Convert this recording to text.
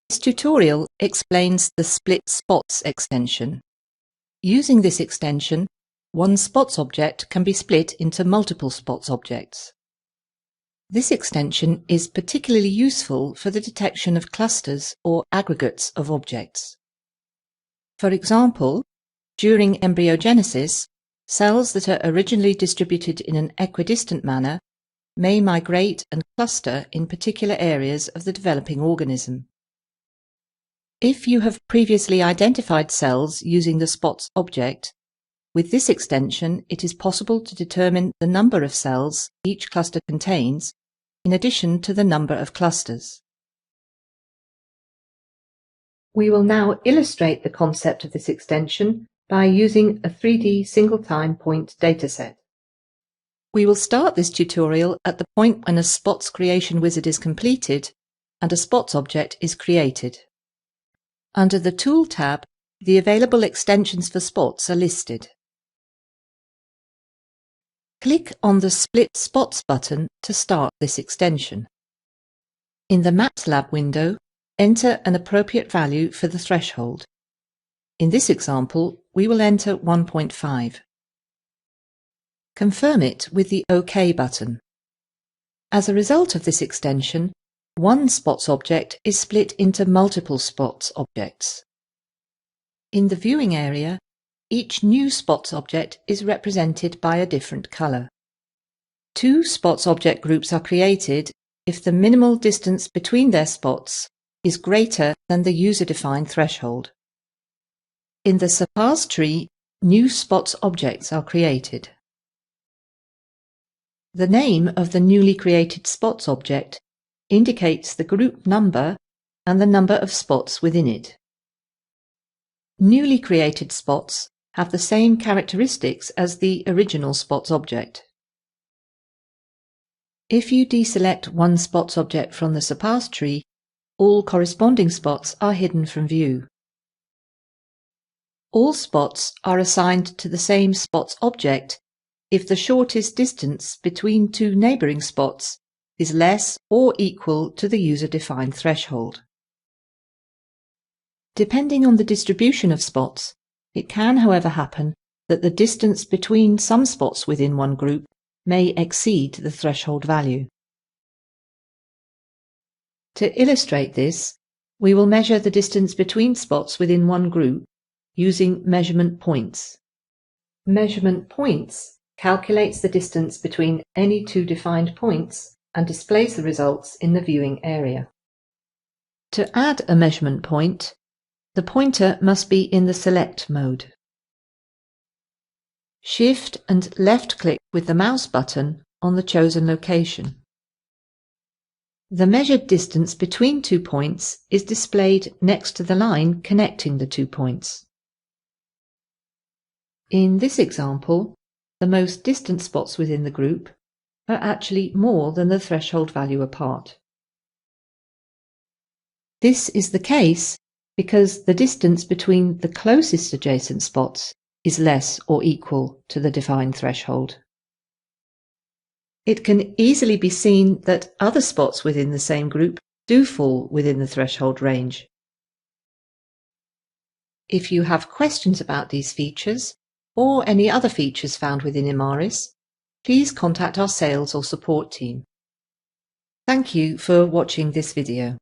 This tutorial explains the Split Spots extension. Using this extension, one spots object can be split into multiple spots objects. This extension is particularly useful for the detection of clusters or aggregates of objects. For example, during embryogenesis, cells that are originally distributed in an equidistant manner may migrate and cluster in particular areas of the developing organism. If you have previously identified cells using the spots object, with this extension it is possible to determine the number of cells each cluster contains, in addition to the number of clusters. We will now illustrate the concept of this extension by using a 3D single-time point dataset. We will start this tutorial at the point when a spots creation wizard is completed and a spots object is created. Under the Tool tab, the available extensions for spots are listed. Click on the Split Spots button to start this extension. In the MATLAB window, enter an appropriate value for the threshold. In this example, we will enter 1.5. Confirm it with the OK button. As a result of this extension, one spots object is split into multiple spots objects. In the viewing area, each new spots object is represented by a different color. Two spots object groups are created if the minimal distance between their spots is greater than the user-defined threshold. In the surpassed tree, new spots objects are created. The name of the newly created spots object indicates the group number and the number of spots within it. Newly created spots have the same characteristics as the original spots object. If you deselect one spots object from the surpassed tree, all corresponding spots are hidden from view. All spots are assigned to the same spots object if the shortest distance between two neighboring spots is less or equal to the user-defined threshold. Depending on the distribution of spots, it can, however, happen that the distance between some spots within one group may exceed the threshold value. To illustrate this, we will measure the distance between spots within one group using measurement points. Measurement points calculates the distance between any two defined points and displays the results in the viewing area. To add a measurement point, the pointer must be in the Select mode. Shift and left-click with the mouse button on the chosen location. The measured distance between 2 points is displayed next to the line connecting the 2 points. In this example, the most distant spots within the group are actually more than the threshold value apart. This is the case because the distance between the closest adjacent spots is less or equal to the defined threshold. It can easily be seen that other spots within the same group do fall within the threshold range. If you have questions about these features or any other features found within Imaris, please contact our sales or support team. Thank you for watching this video.